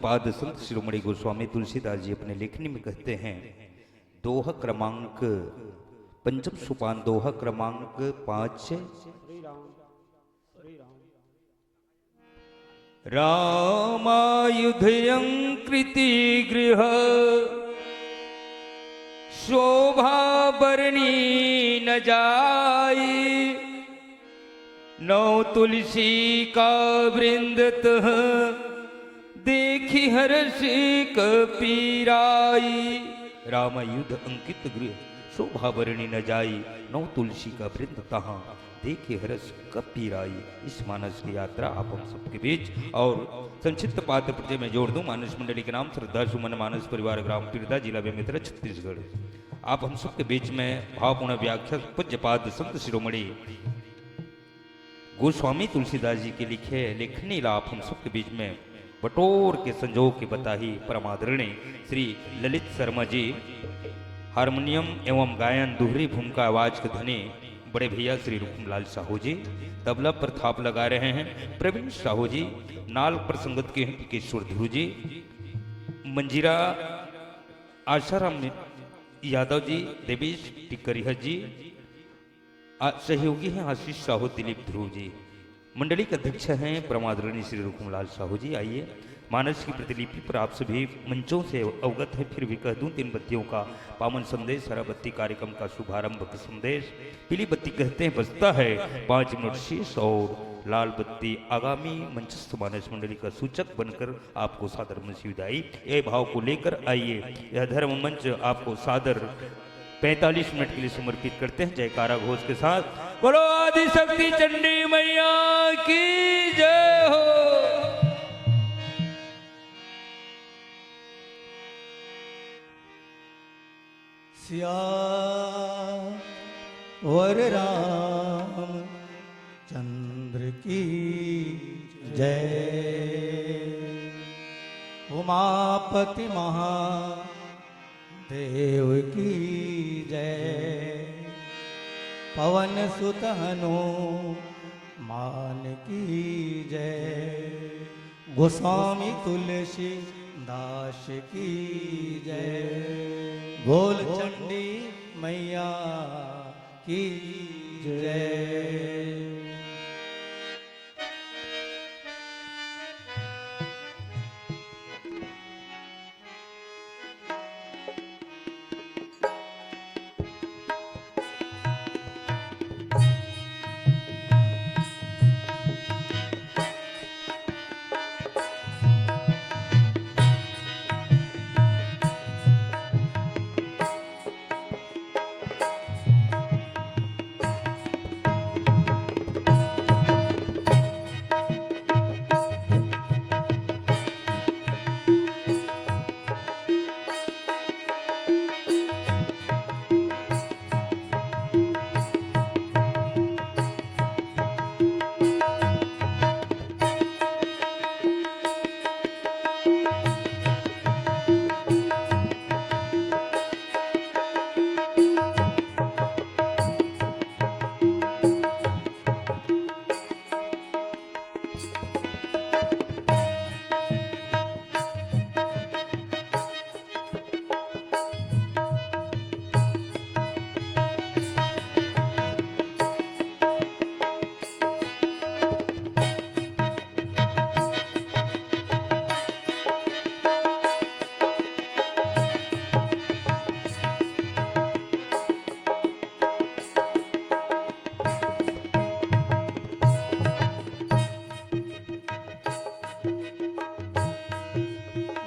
पाद संत शिरोमणि गोस्वामी तुलसीदास जी अपने लेखनी में कहते हैं, दोहा क्रमांक पंचम सोपान, दोहा क्रमांक 5। रामायुधयं कृति गृह शोभा बरनी न जाई, नौ तुलसी का वृंद तह देखी हर्षि कपीराई। रामायुध अंकित गृह शोभा बरनी न जाई, नौ तुलसी का वृंद तहाँ देखे हर्ष कपीराई। इस मानस की यात्रा आप हम सबके बीच और संक्षिप्त पात्र परिचय में जोड़ दूं। मानस मंडली के नाम श्रद्धा सुमन मानस परिवार, ग्राम पीड़िता, जिला बेमेतरा, छत्तीसगढ़। आप हम सबके बीच में भावपूर्ण व्याख्या पूज्यपाद संत शिरोमणि गोस्वामी तुलसीदास जी के लिखे लेखनी लाभ हम सबके बीच में बटोर के संजोग के बताही परमादरणीय श्री ललित शर्मा जी, हारमोनियम एवं गायन दोहरी भूमिका आवाज के धनी बड़े भैया श्री रूपमलाल साहू जी, तबला पर थाप लगा रहे हैं प्रवीण साहू जी, नाल पर संगत के हैं किशोर ध्रुव जी, मंजीरा आशाराम यादव जी, देवेश टिकरिया जी, सहयोगी हैं आशीष साहू, दिलीप ध्रुव जी। मंडली के अध्यक्ष हैं परमादरणीय श्री रूपमलाल साहू जी। आइए मानस की प्रतिलिपि पर आप सभी मंचों से अवगत है, फिर भी कह दूं, तीन बत्तियों का पावन संदेश, हरा बत्ती कार्यक्रम का शुभारंभ का संदेश, पीली बत्ती कहते हैं बजता है 5 मिनट शेष, और लाल बत्ती आगामी मंचस्थ मानस मंडली का सूचक बनकर आपको सादर विदाई। ये भाव को लेकर आइए, यह धर्म मंच आपको सादर 45 मिनट के लिए समर्पित करते हैं जयकारा घोष के साथ। बोलो आदि शक्ति चंडी मैया की जय हो। सियावर राम चंद्र की जय, उमापति महादेव की जय, पवन सुत हनुमान की जय, गोस्वामी तुलसी दास की जय, बोल चंडी मैया की जय।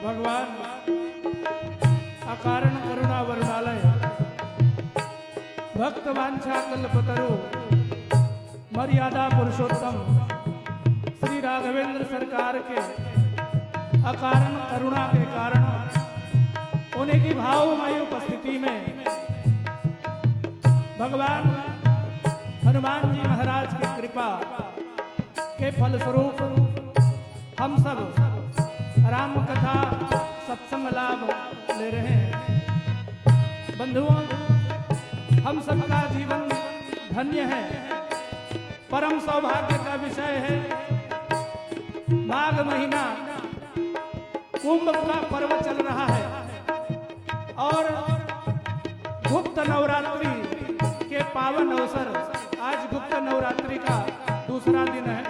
भगवान अकारण करुणा वरुणालय भक्त वांछा कल्पतरु मर्यादा पुरुषोत्तम श्री राघवेंद्र सरकार के अकारण करुणा के कारण उन्हीं की भावमयी उपस्थिति में भगवान हनुमान जी महाराज की कृपा के फलस्वरूप हम सब राम कथा सत्संग लाभ ले रहे हैं। बंधुओं, हम सबका जीवन धन्य है, परम सौभाग्य का विषय है। माघ महीना कुंभ का पर्व चल रहा है और गुप्त नवरात्रि के पावन अवसर, आज गुप्त नवरात्रि का दूसरा दिन है।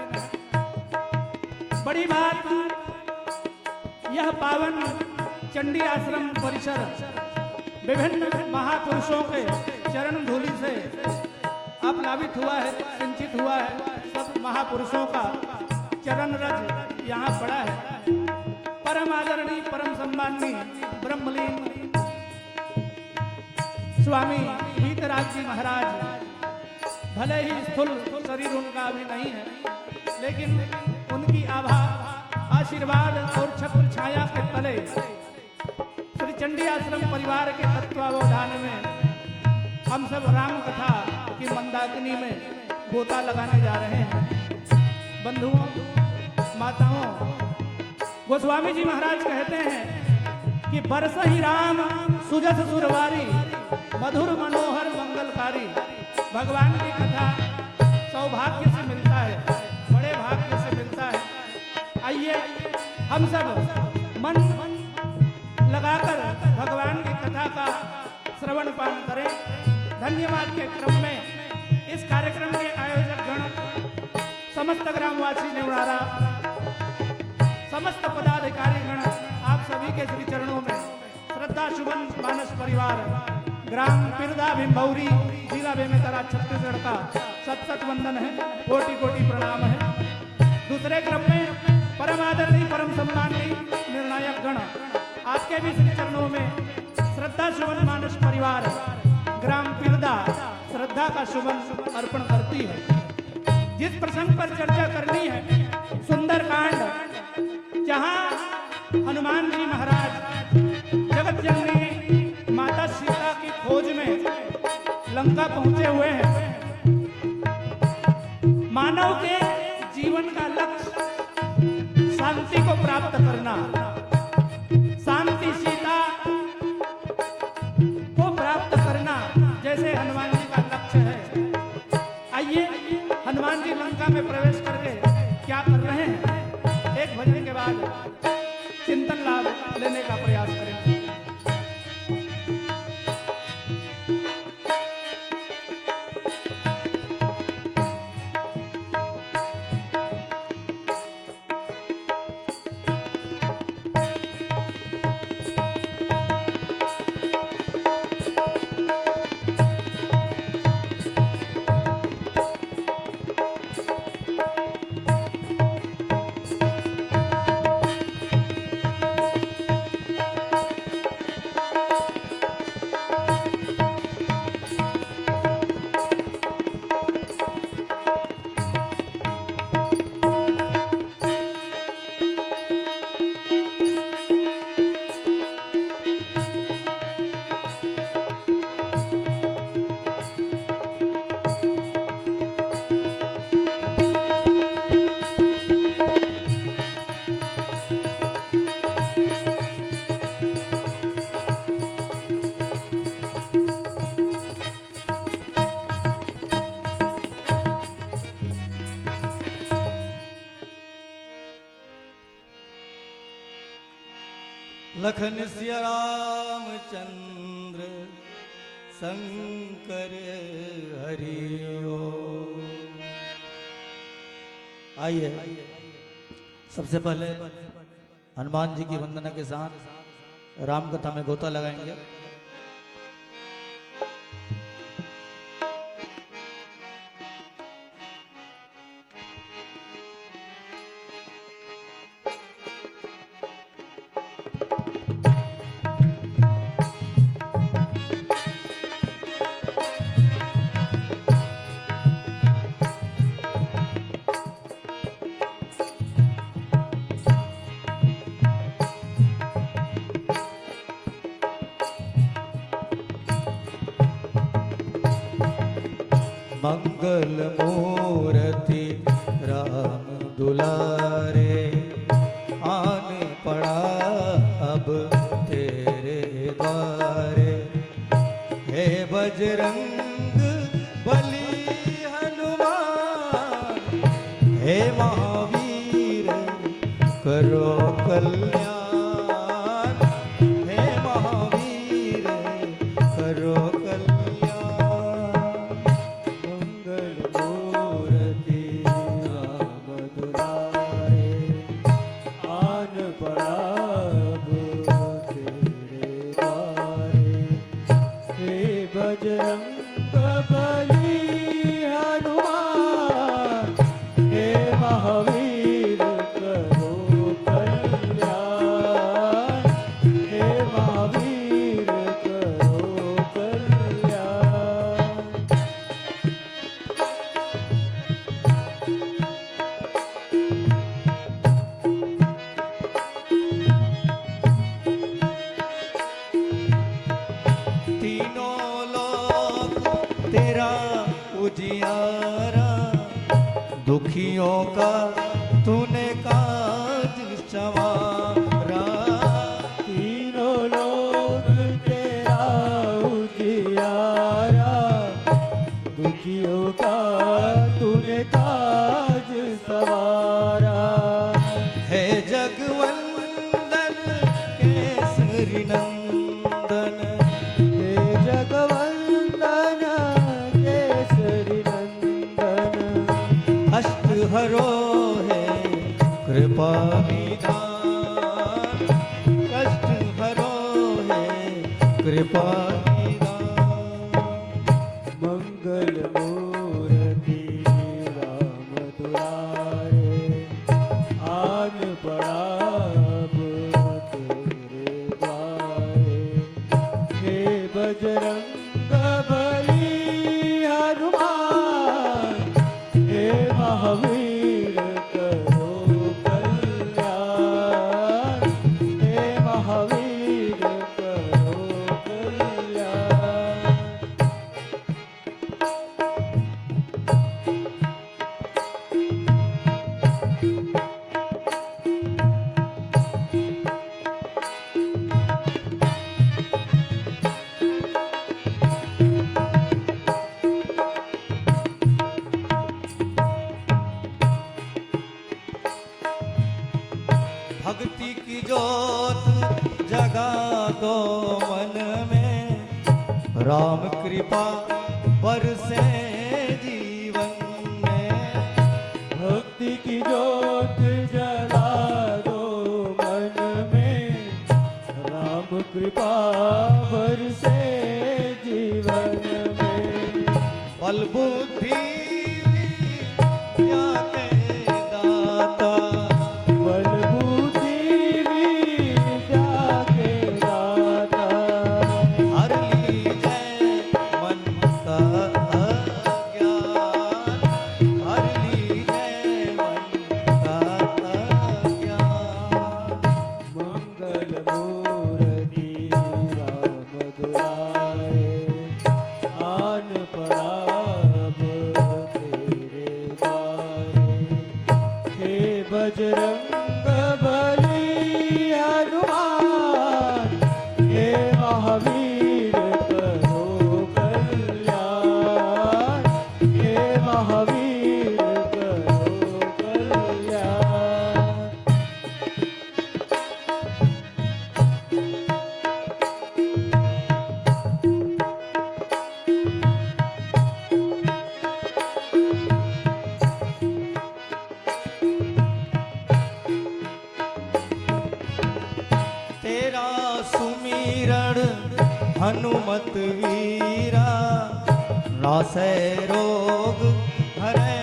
बड़ी बात, यह पावन चंडी आश्रम परिसर विभिन्न महापुरुषों के चरण धूलि से अपलावित हुआ है, सिंचित हुआ है। सब महापुरुषों का चरण रज यहाँ पड़ा है। परम आदरणीय, परम सम्माननीय ब्रह्मलीन स्वामी वीतराग जी महाराज, भले ही स्थूल शरीर उनका अभी नहीं है, लेकिन उनकी आभा, आशीर्वाद और छत्र छाया के तले श्री चंडी आश्रम परिवार के तत्वावधान में हम सब राम कथा की मंदाकिनी में गोता लगाने जा रहे हैं। बंधुओं, माताओं, गोस्वामी जी महाराज कहते हैं कि बरस ही राम सुजस सुरवारी, मधुर मनोहर मंगलकारी। भगवान की कथा सौभाग्य से मिलता है, बड़े भाग्य से मिलता है। आइए हम सब मन लगाकर भगवान की कथा का श्रवण पान करें। धन्यवाद के क्रम में इस कार्यक्रम के आयोजक गण, समस्त ग्रामवासी नेवरारा, समस्त पदाधिकारी गण, आप सभी के श्री चरणों में श्रद्धा शुभन मानस परिवार, ग्राम पिरदा भिंभौरी, जिला बेमेतरा, छत्तीसगढ़ का सत सत वंदन है, कोटि कोटि प्रणाम है। दूसरे क्रम में परम आदरणीय, परम सम्माननीय निर्णायक गण, आपके भी श्री चरणों में श्रद्धा शुभन मानस परिवार, ग्राम पिरदा श्रद्धा का शुभन अर्पण करती है। जिस प्रसंग पर चर्चा करनी है, सुंदर कांड, जहां हनुमान जी महाराज जगत जननी माता सीता की खोज में लंका पहुंचे हुए हैं। मानव के जीवन का लक्ष्य शांति को प्राप्त करना, शांति सीता को प्राप्त करना जैसे हनुमान जी का लक्ष्य है। आइए हनुमान जी लंका में प्रवेश करके क्या कर रहे हैं, एक भजन के बाद चिंतन लाभ लेने का प्रयास करेंगे। लखन सिया रामचंद्र शंकर हरिओ। आइए सबसे पहले हनुमान जी की वंदना के साथ राम कथा में गोता लगाएंगे। मंगल मूर्ति राम दुलारे, आन पड़ा अब तेरे द्वारे। हे बजरंग बली हनुमान, हे महावीर करो कल्याण। बजरंग बली हनुमान हे महावीर करो कल्याण हे महावीर करो कल्याण। तीनों लोक तेरा उजियारा दुखियों का तूने काज संवारा। तीनों लोक तेरा उजियारा दुखियों का तूने काज संवारा। है जगवंदन केसरी नंदन हे जगवंदन केसरी नंदन अष्ट हरो है कृपा निधान कष्ट हरो है कृपा निधान। मंगल मूर्ति राम दुलारे आन पड़ा अब तेरे द्वारे। हे बजरंग बली हनुमान हे महावीर करो कल्याण हे महावीर करो कल्याण। भक्ति की जोत जगा दो मन में राम कृपा बरसे जीवन में। भक्ति की जोत जगा दो मन में राम कृपा बरसे जीवन में। बल बुद्धि विद्या के दाता बल बुद्धि विद्या के दाता हर लीजै मन का अज्ञान हर लीजै मन का अज्ञान। मंगल मूर्ति राम दुलारे आन पड़ा अब तेरे द्वारे। हे बजरंग बली हनुमान हे महावीर करो कल्याण हे महावीर करो कल्याण। तेरा सुमिरण हनुमत वीरा नासै रोग हरै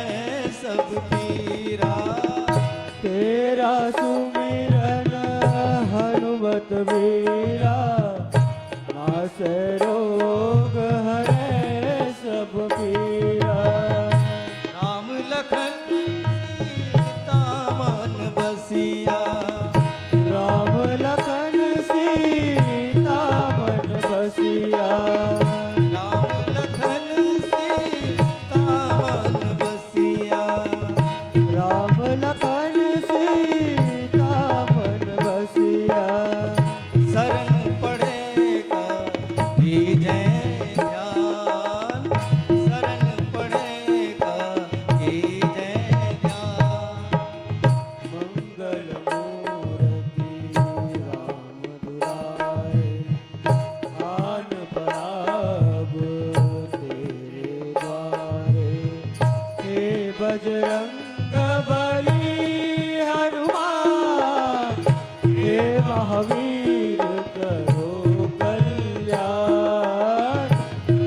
सब पीरा। तेरा सुमिरन हनुमत वीरा नासै रोग हरै सब पीरा। राम लखन सीता मन बसिया राम लखन सीता मन बसिया। राम लखन सीता मन बसिया राम लखन सीता मन बसिया। शरण पड़ेगा कीजय ध्यान शरण पड़ेगा कीजय ध्यान। मंगल मूर्ति राम दुलारे आन पड़ा अब तेरे द्वारे। हे बजरंग बली हनुमान हे महावीर करो कल्याण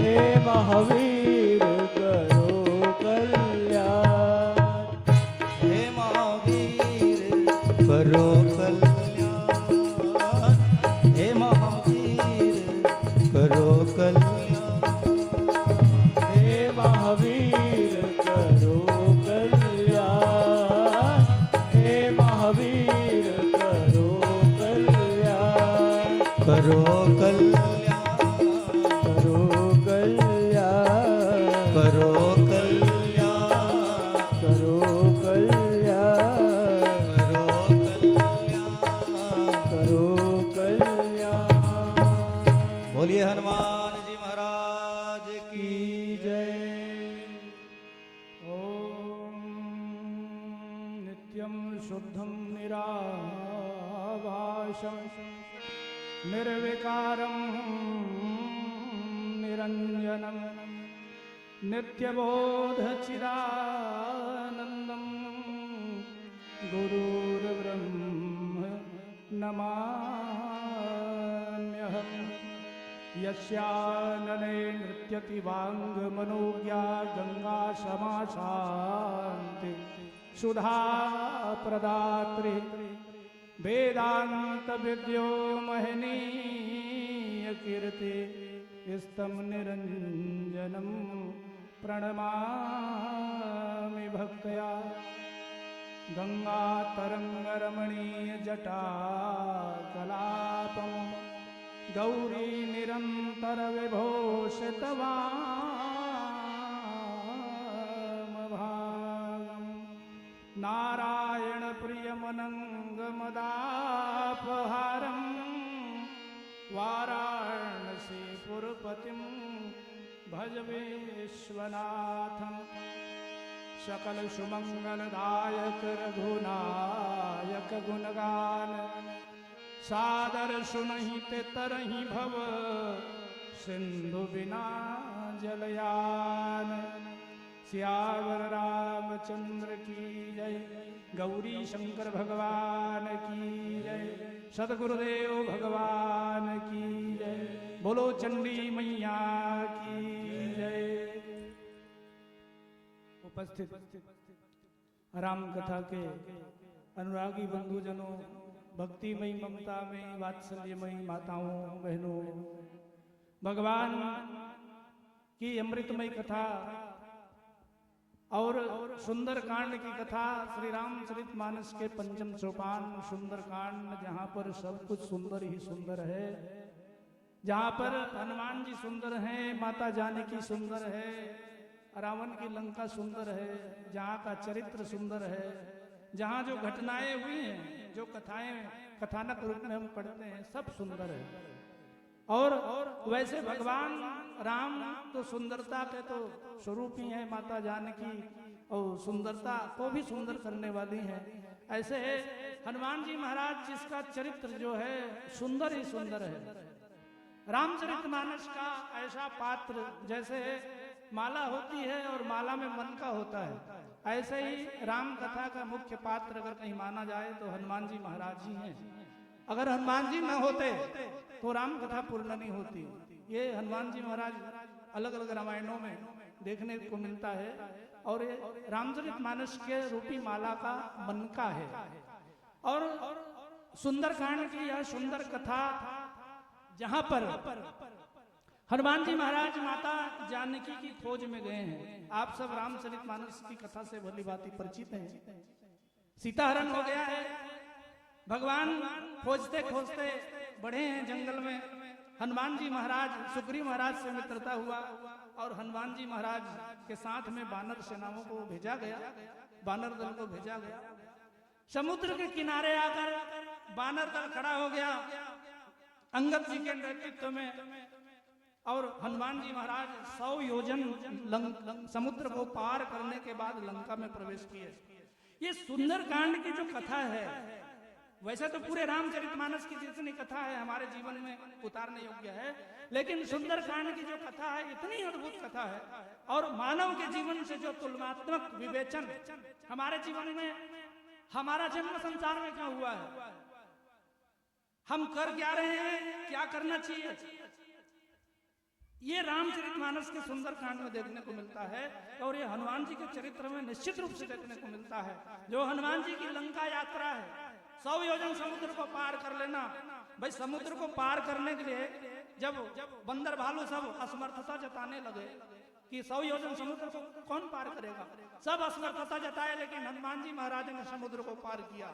हे करो कल्याण करो कल्याण करो कल्याण करो कल्याण करो कल्याण करो कल्याण। बोलिए हनुमान जी महाराज की जय। ॐ नित्यं शुद्धं निराभाषं निर्विकारं निरञ्जनं नित्यबोधचिदानन्दं गुरुर्ब्रह्म नमाम्यहम्। यस्यानने नृत्यति वाङ्मनोज्ञा गङ्गा क्षमा शान्ति सुधा प्रदात्री वेदांत विद्यो महनीय कीर्ति स्तम निरंजनम प्रणमामि भक्तया। गंगा तरंग रमणीय जटा कलापम गौरी निरंतर विभूषितवामभागम्। नारायण प्रियमनङ्गमदापहारम् वाराणसीपुरपतिं भज विश्वनाथम्। सकल सुमंगलदायक रघुनायक गुणगान सादर सुनहि ते तरहि भव सिंधु बिना जलयान। सियावर रामचंद्र की जय, गौरी शंकर भगवान की जय, सदगुरुदेव भगवान की जय, बोलो चंडी मैया की जय। उपस्थित राम कथा के अनुरागी बंधुजनों, भक्तिमयी ममता में वात्सल्यमयी माताओं बहनों, भगवान की अमृतमयी कथा और सुंदर कांड की कथा, श्री रामचरितमानस के पंचम सोपान सुंदर कांड, जहाँ पर सब कुछ सुंदर ही सुंदर है, जहाँ पर हनुमान जी सुंदर हैं, माता जानकी सुंदर है, रावण की लंका सुंदर है, जहाँ का चरित्र सुंदर है, जहाँ जो घटनाएं हुई हैं, जो कथाएं कथानक रूप में हम पढ़ते हैं, सब सुंदर है। और वैसे भगवान राम तो सुंदरता के तो स्वरूप ही है, माता जानकी और सुंदरता को भी सुंदर करने वाली हैं। ऐसे हनुमान जी महाराज जिसका चरित्र जो है सुंदर ही सुंदर है। रामचरितमानस का ऐसा पात्र, जैसे माला होती है और माला में मन का होता है, ऐसे ही राम कथा का मुख्य पात्र अगर कहीं माना जाए तो हनुमान जी महाराज ही हैं। अगर हनुमान जी न होते तो राम कथा पूर्ण नहीं होती। ये हनुमान जी महाराज अलग अलग रामायणों में देखने को मिलता है और ये रामचरितमानस के रूपी माला का मन का है। और सुंदरकांड की यह सुंदर कथा, जहां पर हनुमान जी महाराज माता जानकी की खोज में गए हैं। आप सब रामचरितमानस की कथा से भली भांति परिचित हैं। सीताहरण हो गया है, भगवान खोजते खोजते बढ़े हैं जंगल में। हनुमान जी महाराज सुग्रीव महाराज से मित्रता हुआ और हनुमान जी महाराज के साथ में बानर सेनाओं को भेजा गया, बानर दल को भेजा गया। समुद्र के किनारे आकर बानर दल खड़ा हो गया अंगद जी के नेतृत्व में, और हनुमान जी महाराज 100 योजन समुद्र को पार करने के बाद लंका में प्रवेश किए। ये सुंदर कांड की जो कथा है, वैसे तो पूरे रामचरितमानस की जितनी कथा है हमारे जीवन में उतारने योग्य है, लेकिन सुंदर कांड की जो कथा है इतनी अद्भुत कथा है। और मानव के जीवन से जो तुलनात्मक विवेचन हमारे जीवन में, हमारा जन्म संसार में क्या हुआ है, हम कर क्या रहे हैं, क्या करना चाहिए, ये रामचरितमानस के सुंदर कांड में देखने को मिलता है। और ये हनुमान जी के चरित्र में निश्चित रूप से देखने को मिलता है। जो हनुमान जी की लंका यात्रा है, 100 योजन समुद्र को पार कर लेना। भाई समुद्र को पार करने के लिए जब बंदर भालू सब असमर्थता जताने लगे कि 100 योजन समुद्र को कौन पार करेगा, सब असमर्थता जताए, लेकिन हनुमान जी महाराज ने समुद्र को पार किया।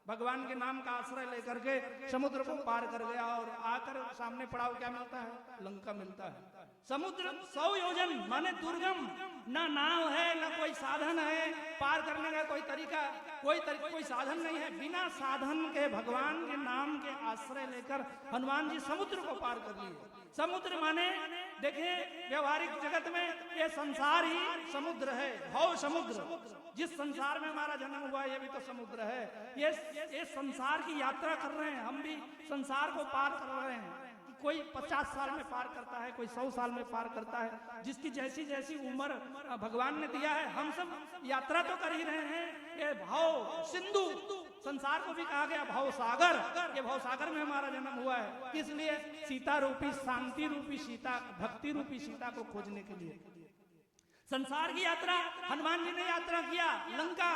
भगवान के नाम का आश्रय लेकर के समुद्र को पार कर गया और आकर सामने पड़ाव क्या मिलता है? लंका मिलता है। समुद्र 100 योजन माने दुर्गम, ना नाव है ना कोई साधन है, पार करने का कोई तरीका कोई साधन नहीं है। बिना साधन के भगवान के नाम के आश्रय लेकर हनुमान जी समुद्र को पार कर लिए। समुद्र माने देखिए व्यवहारिक जगत में ये संसार ही समुद्र है, भव समुद्र। जिस संसार में हमारा जन्म हुआ ये भी तो समुद्र है। ये संसार की यात्रा कर रहे हैं, हम भी संसार को पार कर रहे हैं। कोई 50 साल में पार करता है, कोई 100 साल में पार करता है, जिसकी जैसी जैसी उम्र भगवान ने दिया है। हम सब यात्रा तो कर ही रहे हैं। ये भव सिंधु संसार को भी कहा गया भव सागर, ये भव सागर में हमारा जन्म हुआ है। इसलिए सीता रूपी, शांति रूपी सीता, भक्ति रूपी सीता को खोजने के लिए संसार की यात्रा हनुमान जी ने यात्रा किया। लंका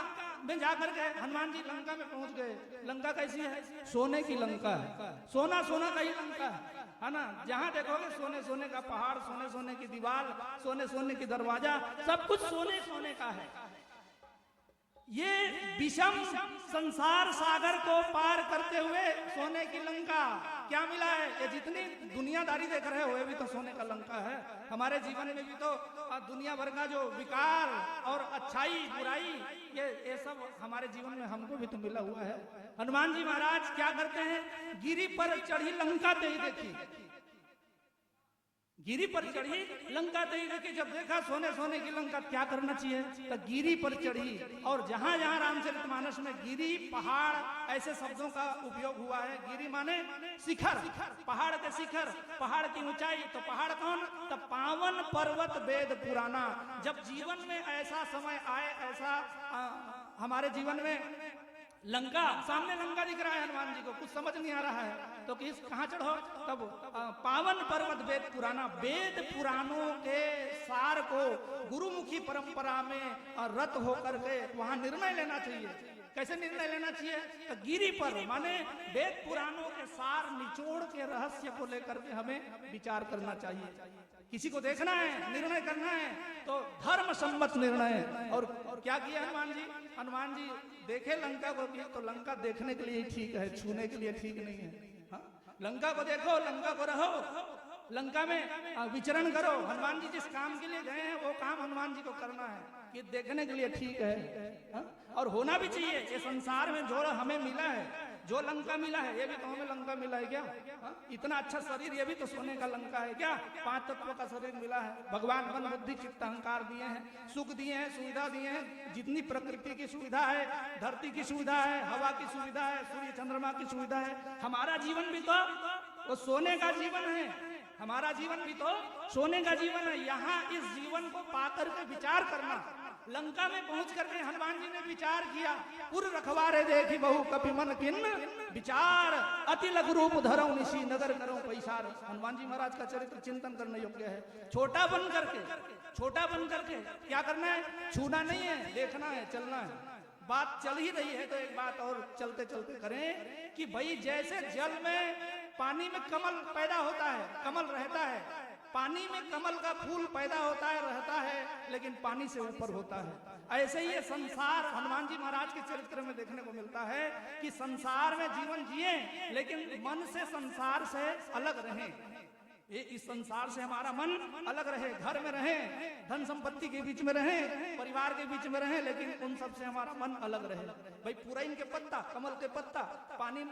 में जाकर के हनुमान जी लंका में पहुंच गए। लंका कैसी है? सोने की लंका है, सोना सोना का ही लंका है ना। जहां देखोगे सोने सोने का पहाड़, सोने सोने की दीवार, सोने सोने की दरवाजा, सब कुछ सोने सोने का है। ये विषम संसार सागर को पार करते हुए सोने की लंका क्या मिला है? ये जितनी दुनियादारी देख रहे हो ये भी तो सोने का लंका है। हमारे जीवन में भी तो दुनिया भर का जो विकार और अच्छाई बुराई ये सब हमारे जीवन में हमको भी तो मिला हुआ है। हनुमान जी महाराज क्या करते हैं? गिरी पर चढ़ी लंका तेई देखी, गिरी पर चढ़ी लंका तेई देखी। जब देखा सोने सोने की लंका, क्या करना चाहिए? तो गिरी पर चढ़ी। और जहां जहां रामचरितमानस में गिरी, पहाड़ ऐसे शब्दों का उपयोग हुआ है। गिरी माने शिखर, पहाड़ के शिखर, पहाड़ की ऊंचाई। तो पहाड़ कौन? तो पावन पर्वत वेद पुराना। जब जीवन में ऐसा समय आए, ऐसा हमारे जीवन में लंका, सामने लंका दिख रहा है हनुमान जी को, कुछ समझ नहीं आ रहा है तो किस कहां चढ़ो? तब पावन पर्वत वेद पुराना, वेद पुराणों के सार को गुरुमुखी परंपरा में रत होकर के वहां निर्णय लेना चाहिए। कैसे निर्णय लेना चाहिए? तो गिरी पर माने वेद पुराणों के सार निचोड़ के रहस्य को लेकर के हमें विचार करना चाहिए। किसी को देखना है, निर्णय करना है तो धर्म सम्मत निर्णय। और क्या किया हनुमान जी? हनुमान जी देखे लंका को भी तो लंका देखने के लिए ठीक है, छूने के लिए ठीक नहीं है। हाँ? लंका को देखो, लंका को रहो, लंका में विचरण करो। हनुमान जी जिस काम के लिए गए हैं वो काम हनुमान जी को करना है कि देखने के लिए ठीक है। हा? और होना भी चाहिए। ये संसार में जो हमें मिला है, जो लंका मिला है, ये भी तो हमें लंका मिला है क्या? हा? इतना अच्छा शरीर, ये भी तो सोने का लंका है क्या? 5 तत्वों का शरीर मिला है। भगवान मन बुद्धि चित्त अहंकार दिए हैं, सुख दिए हैं, सुविधा दिए हैं। जितनी प्रकृति की सुविधा है, धरती की सुविधा है, हवा की सुविधा है, सूर्य चंद्रमा की सुविधा है। हमारा जीवन भी तो वो सोने का जीवन है। हमारा जीवन भी तो सोने का जीवन है। यहाँ इस जीवन को पाकर के विचार करना। लंका में पहुंच करके हनुमान जी ने विचार किया। पुर रखवारे देखी बहु कपि मन किन्न विचार, अति लघु रूप धरऊ निशी नगर करो पैसार। हनुमान जी महाराज का चरित्र चिंतन करने योग्य है। छोटा बन करके क्या करना है? छूना नहीं है, देखना है, चलना है। बात चल ही रही है तो एक बात और चलते चलते करें कि भाई जैसे जल में पानी में कमल पैदा होता है, कमल रहता है, पानी में कमल का फूल पैदा होता है, रहता है, लेकिन पानी से ऊपर होता है। ऐसे ही ये संसार हनुमान जी महाराज के चरित्र में देखने को मिलता है कि संसार में जीवन जिए लेकिन मन से संसार से अलग रहें। ये इस संसार से हमारा मन अलग रहे, घर में रहे, धन संपत्ति के बीच में रहे, परिवार के बीच में रहे, लेकिन उन सब से हमारा मन अलग रहे। भाई पुरैन के पत्ता, कमल के पत्ता पानी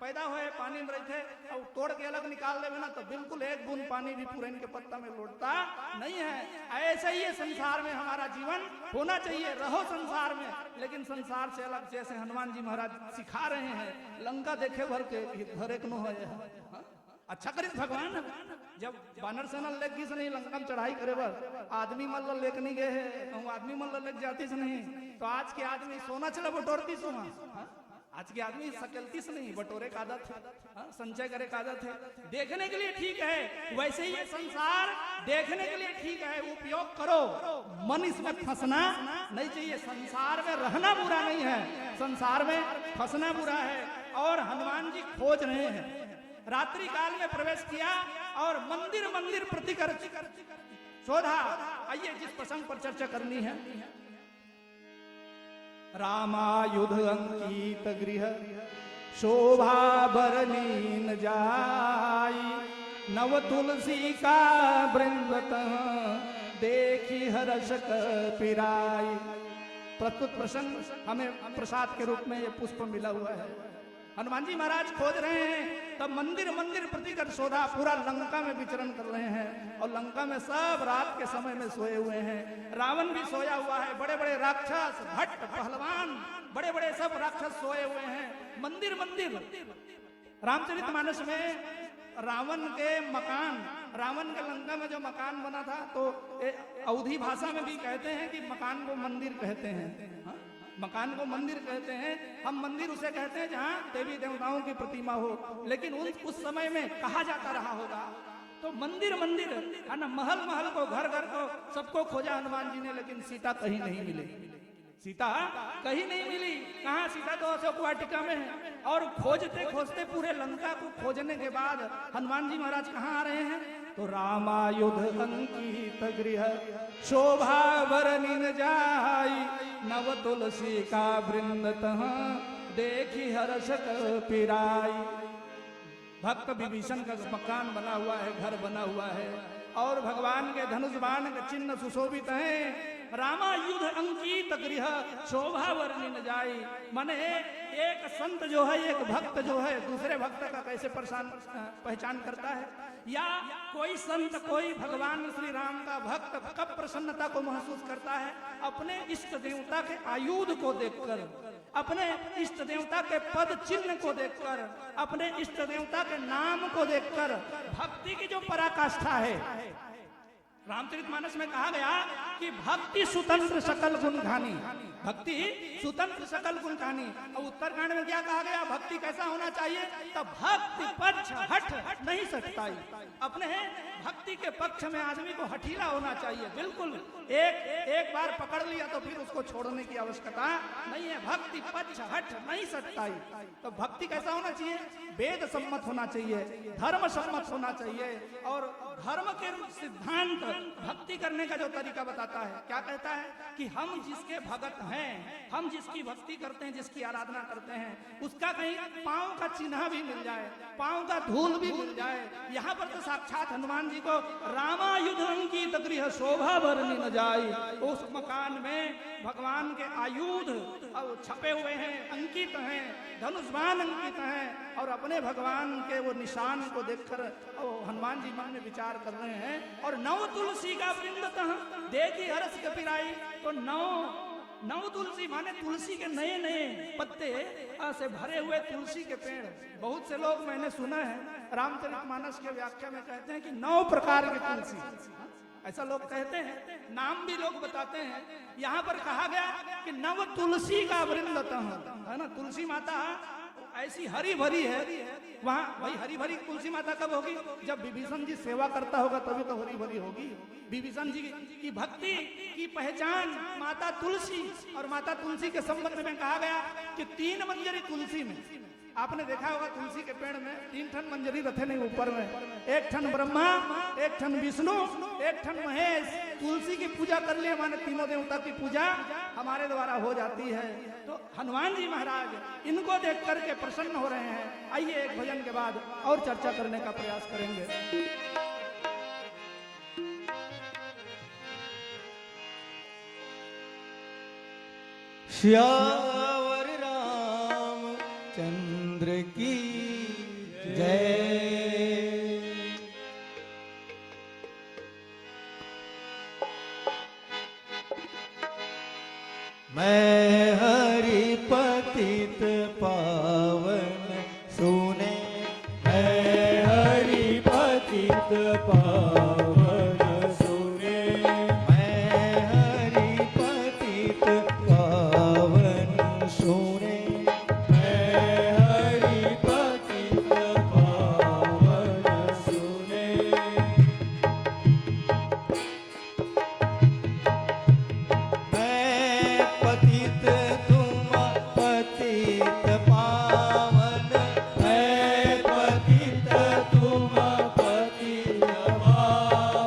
पैदा हुए, पानी में रहते और तोड़ के अलग निकाल देवे ना तो बिल्कुल एक बूंद पानी भी पुरैन के पत्ता में लौटता नहीं है। ऐसे ही संसार में हमारा जीवन होना चाहिए। रहो संसार में लेकिन संसार से अलग। जैसे हनुमान जी महाराज सिखा रहे हैं, लंका देखे भर के घर एक नो है। अच्छा करे भगवान, जब बानर सेना लेक गई से नहीं लंका में चढ़ाई करे बर आदमी मल्ल लेक नहीं गए है, आदमी मल्ल लेक जाती से नहीं तो आज के आदमी सोना चला बटोरती सोना। आज के आदमी सकेलती से नहीं, बटोरे का आदत है, संचय करे का आदत है। देखने के लिए ठीक है, वैसे ही ये संसार देखने के लिए ठीक है, उपयोग करो। मन इसमें फंसना नहीं चाहिए। संसार में रहना बुरा नहीं है, संसार में फंसना बुरा है। और हनुमान जी खोज रहे हैं। रात्रि काल में प्रवेश किया और मंदिर मंदिर प्रतिकर शोधा। आइए जिस प्रसंग पर चर्चा करनी है, रामायुध अंकित गृह शोभा बरनीन जाई, नव तुलसी का वृंद देखी हर्ष पिराई। प्रस्तुत प्रसंग हमें प्रसाद के रूप में ये पुष्प मिला हुआ है। हनुमान जी महाराज खोज रहे हैं, तब मंदिर मंदिर प्रतिकर शोधा, पूरा लंका में विचरण कर रहे हैं और लंका में सब रात के समय में सोए हुए हैं। रावण भी सोया हुआ है, बड़े बड़े राक्षस, भट्ट, पहलवान, बड़े बड़े सब राक्षस सोए हुए हैं। मंदिर मंदिर रामचरितमानस में रावण के मकान, रावण के लंका में जो मकान बना था, तो अवधी भाषा में भी कहते हैं कि मकान को मंदिर कहते हैं। हाँ? मकान को मंदिर कहते हैं, हम मंदिर उसे कहते हैं जहाँ देवी देवताओं की प्रतिमा हो, लेकिन उस समय में कहा जाता रहा होगा। तो मंदिर मंदिर है ना, महल महल को, घर घर को, सबको खोजा हनुमान जी ने, लेकिन सीता कहीं नहीं मिली। सीता कहीं नहीं मिली। कहाँ? सीता तो अशोक वाटिका में है। और खोजते खोजते पूरे लंका को खोजने के बाद हनुमान जी महाराज कहाँ आ रहे हैं? तो रामायुध अंकित गृह शोभा बरनीन जाई, नव तुलसी का वृंद देखी हर्ष पिराई। भक्त विभीषण का मकान बना हुआ है, घर बना हुआ है, और भगवान के धनुष बाण के चिन्ह सुशोभित हैं। रामायुध अंकित गृह शोभा वर्णिन जाई, माने एक संत जो है, एक भक्त जो है, दूसरे भक्त का कैसे पहचान करता है, या कोई संत, कोई भगवान श्री राम का भक्त कब प्रसन्नता को महसूस करता है? अपने इष्ट देवता के आयुध को देखकर, अपने इष्ट देवता के पद चिन्ह को देखकर, अपने इष्ट देवता के नाम को देखकर। भक्ति की जो पराकाष्ठा है, रामचरितमानस में कहा गया कि भक्ति स्वतंत्र सकल गुण खानी, भक्ति स्वतंत्र सकल गुण खानी। और उत्तरकांड में क्या कहा गया? भक्ति कैसा होना चाहिए? तब भक्ति पक्ष हट नहीं सकता। अपने भक्ति के पक्ष में आदमी को हठीला होना चाहिए, बिल्कुल। एक बार पकड़ लिया तो फिर उसको छोड़ने की आवश्यकता नहीं है। भक्ति पक्ष हट नहीं सकता। तो भक्ति कैसा होना चाहिए? वेद सम्मत होना चाहिए, धर्म सम्मत होना चाहिए। और धर्म के सिद्धांत भक्ति करने का जो तरीका बताता है, क्या कहता है? कि हम जिसके भगत हैं, हम जिसकी भक्ति करते हैं, जिसकी आराधना करते हैं, उसका कहीं पांव का चिन्ह भी मिल जाए, पांव का धूल भी मिल जाए। यहाँ पर तो साक्षात हनुमान जी को रामायुध अंकित गृह शोभा वर्णिन जाई, उस मकान में भगवान के आयुध छपे हुए हैं, अंकित हैं, धनुष बाण अंकित हैं, और अपने भगवान के वो निशान को देखकर हनुमान जी मन में विचार कर रहे हैं। और नव तुलसी का वृंद देखी हर्ष कपिराई। तो नव तुलसी माने तुलसी के नए नए पत्ते से भरे हुए तुलसी के पेड़। बहुत से लोग, मैंने सुना है, रामचरितमानस के व्याख्या में कहते हैं कि 9 प्रकार के तुलसी, ऐसा लोग कहते हैं, नाम भी लोग बताते हैं। यहाँ पर कहा गया कि नव तुलसी का वृंद है ना, तुलसी माता ऐसी हरी भरी है वहाँ। भाई हरी भरी तुलसी माता कब होगी? जब विभीषण जी सेवा करता होगा तभी तो हरी भरी होगी। विभीषण जी की भक्ति की पहचान माता तुलसी, और माता तुलसी के संबंध में कहा गया कि 3 मंजरी तुलसी में, आपने देखा होगा तुलसी के पेड़ में 3 ठन मंजरी रखे नहीं ऊपर में, 1 ठन ब्रह्मा, 1 ठन विष्णु, 1 ठन महेश। तुलसी की पूजा कर लिए माने तीनों देवता की पूजा हमारे द्वारा हो जाती है। तो हनुमान जी महाराज इनको देख करके प्रसन्न हो रहे हैं। आइए एक भजन के बाद और चर्चा करने का प्रयास करेंगे। श्यावर राम चंद्र की जय। मैं हरि पतित पावन सुने, मैं हरि पतित पावन सुने, मैं हरि पतित पावन सुने, मैं हरि पतित पावन सुने। मैं पतित तुम पतित पावन, मैं पतित तुम पतित पावन,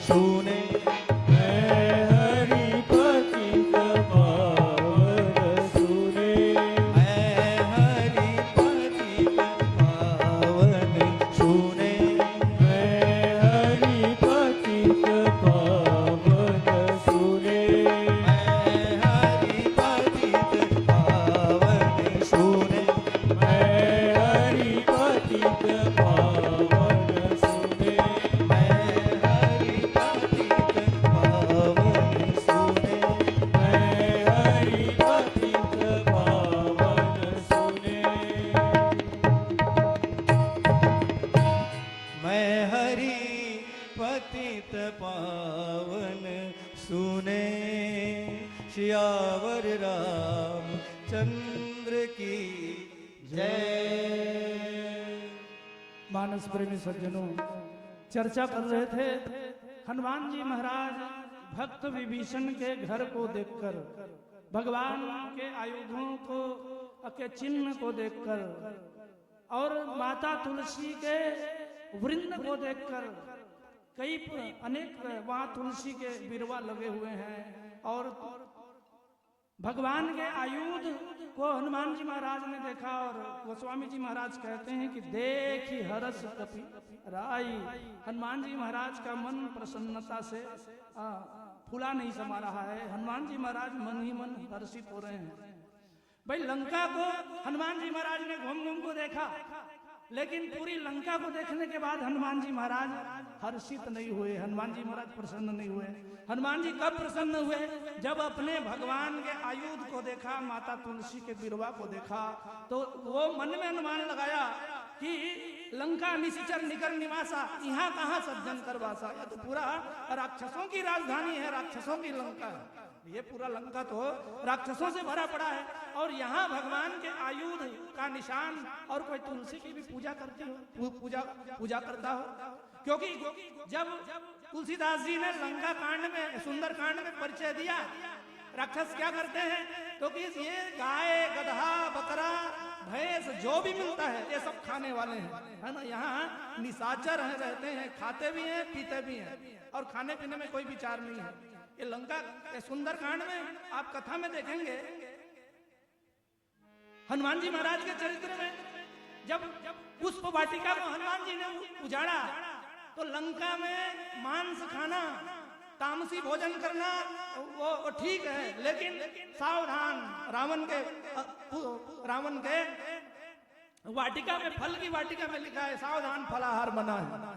सुने मैं हरि पतित पावन सुने मैं हरि पतित पावन सुने मैं हरि पतित पावन सुने मैं हरि पतित पावन सुने मैं हरि पतित पावन सुने मैं हरि पतित पावन सुने मैं हरि पतित पावन सुने मैं हरि पतित पावन सुने सियावर राम चंद्र की जय। मानस प्रेमी सज्जनों, चर्चा कर रहे थे हनुमान जी महाराज भक्त विभीषण के घर को देखकर, भगवान के आयुधों को के चिन्ह को देखकर और माता तुलसी के वृंद को देखकर, कई अनेक वहां तुलसी के बिरवा लगे हुए हैं और भगवान के आयुध को हनुमान जी महाराज ने देखा और गोस्वामी जी महाराज कहते हैं कि देखी हरस कपि राई। हनुमान जी महाराज का मन प्रसन्नता से फूला नहीं समा रहा है। हनुमान जी महाराज मन ही मन हर्षित हो रहे हैं। भाई लंका को हनुमान जी महाराज ने घूम घूम को देखा, लेकिन पूरी लंका को देखने के बाद हनुमान जी महाराज हर्षित नहीं हुए, हनुमान जी महाराज प्रसन्न नहीं हुए। हनुमान जी कब प्रसन्न हुए? जब अपने भगवान के आयुध को देखा, माता तुलसी के बिरवा को देखा, तो वो मन में अनुमान लगाया कि लंका निशिचर निकर निवासा, यहाँ कहाँ सज्जन करवासा, यह तो पूरा राक्षसों की राजधानी है, राक्षसों की लंका है। ये पूरा लंका तो राक्षसों से भरा पड़ा है और यहाँ भगवान के आयुध का निशान और कोई तुलसी की भी पूजा करती हो, पूजा करता हो। क्योंकि जब तुलसीदास जी ने लंका कांड में, सुंदर कांड में परिचय दिया, राक्षस क्या करते हैं तो कि ये गाय, गधा, बकरा, भैंस जो भी मिलता है ये सब खाने वाले हैं, है ना। यहाँ निशाचर हैं, रहते हैं, खाते भी हैं, पीते भी हैं और खाने पीने में कोई विचार नहीं है। ये लंका के सुंदर कांड में आप कथा में देखेंगे, हनुमान जी महाराज के चरित्र में जब पुष्प वाटिका को हनुमान जी ने उजाड़ा तो लंका में मांस खाना, तामसी भोजन करना वो ठीक है, लेकिन सावधान, रावण के वाटिका में, फल की वाटिका में लिखा है सावधान फलाहार मना है।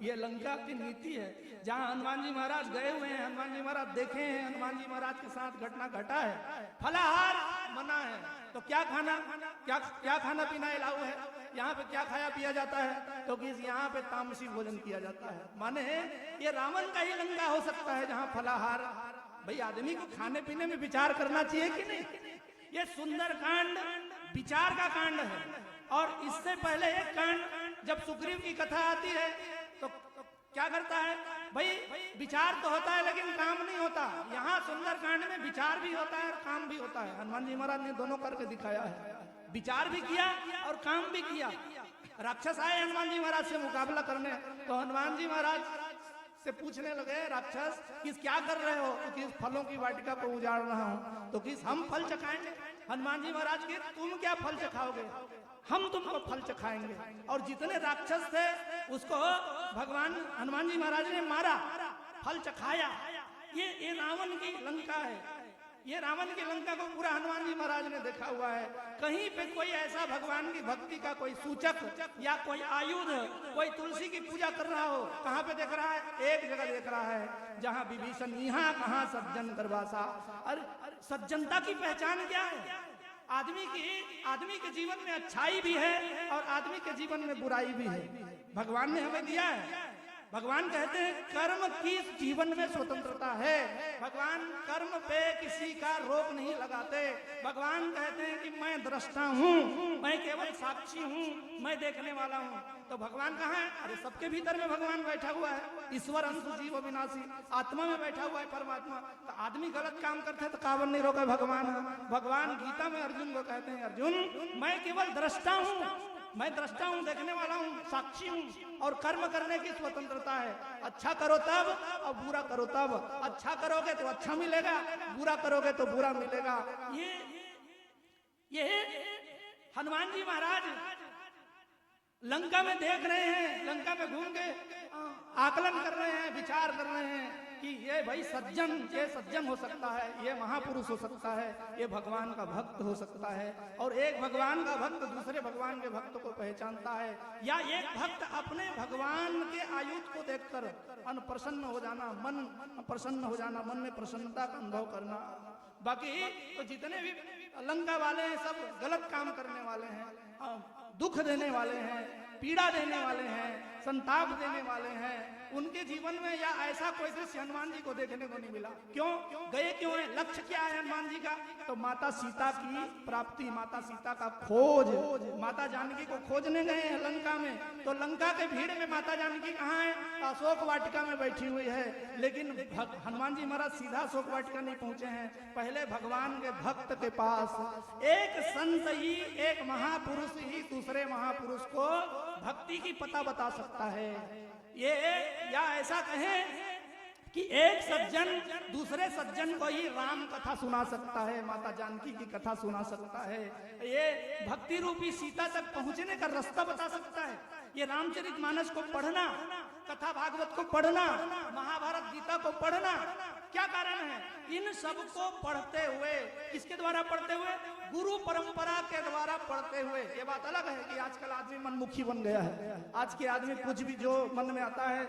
ये लंका की नीति है। जहां हनुमान जी महाराज गए हुए हैं, हनुमान जी महाराज देखे हैं, हनुमान जी महाराज के साथ घटना घटा है, फलाहार मना है। तो क्या खाना पीना अलाउ है? यहाँ पे क्या खाया पिया जाता है? तो कि यहाँ पे तामसी भोजन किया जाता है। माने ये रावण का ही लंका हो सकता है जहाँ फलाहार। भाई आदमी को खाने पीने में विचार करना चाहिए कि नहीं? ये सुंदर कांड विचार का कांड है। और इससे पहले एक कांड जब सुग्रीव की कथा आती है तो क्या करता है? भाई विचार तो होता है लेकिन काम नहीं होता। यहाँ सुंदर कांड में विचार भी होता है और काम भी होता है। हनुमान जी महाराज ने दोनों करके दिखाया है, विचार भी किया और काम भी किया। राक्षस आए हनुमान जी महाराज से मुकाबला करने, तो हनुमान जी महाराज से पूछने लगे राक्षस किस क्या कर रहे हो? तो किस फलों की वाटिका को उजाड़ रहा हूँ। तो किस हम फल चखाएंगे। हनुमान जी महाराज के तुम क्या फल चखाओगे? हम तुमको फल चखाएंगे। और जितने राक्षस थे उसको भगवान हनुमान जी महाराज ने मारा, फल चखाया। ये रावण की लंका है। ये रावण की लंका को पूरा हनुमान जी महाराज ने देखा हुआ है। कहीं पे कोई ऐसा भगवान की भक्ति का कोई सूचक या कोई आयुध, कोई तुलसी की पूजा कर रहा हो, कहाँ पे देख रहा है? एक जगह देख रहा है जहाँ विभीषण, यहाँ कहाँ सज्जन करवासा। अरे सज्जनता की पहचान क्या है? आदमी के जीवन में अच्छाई भी है और आदमी के जीवन में बुराई भी है। भगवान ने हमें दिया है। भगवान कहते हैं कर्म की जीवन में स्वतंत्रता है। भगवान कर्म पे किसी का रोक नहीं लगाते। भगवान कहते हैं कि मैं दृष्टा हूँ, मैं केवल साक्षी हूँ, मैं देखने वाला हूँ। तो भगवान कहाँ है? अरे सबके भीतर में भगवान बैठा हुआ है। ईश्वर अंश जीव विनाशी, आत्मा में बैठा हुआ है परमात्मा। तो आदमी गलत काम करते तो कावन नहीं रोका भगवान। भगवान गीता में अर्जुन को कहते हैं, अर्जुन मैं केवल दृष्टा हूँ, मैं दृष्टा हूँ, देखने वाला हूँ, साक्षी हूँ, और कर्म करने की स्वतंत्रता है। अच्छा करो तब और बुरा करो तब। अच्छा करोगे तो अच्छा मिलेगा, बुरा करोगे तो बुरा मिलेगा। ये हनुमान जी महाराज लंका में देख रहे हैं, लंका में घूम के आकलन कर रहे हैं, विचार कर रहे हैं कि ये भाई सज्जन, ये सज्जन हो सकता है, ये महापुरुष हो सकता है, ये भगवान का भक्त हो सकता है। और एक भगवान का भक्त दूसरे भगवान के भक्त को पहचानता है, या एक भक्त अपने भगवान के आयुध को देखकर अनप्रसन्न हो जाना, मन प्रसन्न हो जाना, मन में प्रसन्नता का अनुभव करना। बाकी तो जितने भी लंका वाले हैं सब गलत काम करने वाले हैं, दुख देने वाले हैं, पीड़ा देने वाले हैं, संताप देने वाले हैं। उनके जीवन में या ऐसा कोई दृश्य हनुमान जी को देखने को नहीं मिला। क्यों गए, क्यों है, लक्ष्य क्या है हनुमान जी का? तो माता सीता की प्राप्ति, माता सीता का खोज। माता जानकी को खोजने गए हैं लंका में, तो लंका के भीड़ में माता जानकी कहाँ है? अशोक वाटिका में बैठी हुई है। लेकिन हनुमान जी महाराज सीधा अशोक वाटिका नहीं पहुंचे हैं, पहले भगवान के भक्त के पास। एक संत ही, एक महापुरुष ही दूसरे महापुरुष को भक्ति की पता बता सकता है। ये या ऐसा कहें कि एक सज्जन दूसरे सज्जन को ही राम कथा सुना सकता है, माता जानकी की कथा सुना सकता है। ये भक्ति रूपी सीता तक पहुंचने का रास्ता बता सकता है। ये रामचरितमानस को पढ़ना, कथा भागवत को पढ़ना, महाभारत गीता को पढ़ना, क्या कारण है? इन सब को पढ़ते हुए, किसके द्वारा पढ़ते हुए? गुरु परंपरा के द्वारा पढ़ते हुए। ये बात अलग है कि आजकल आदमी मनमुखी बन गया है। आज के आदमी कुछ भी जो मन में आता है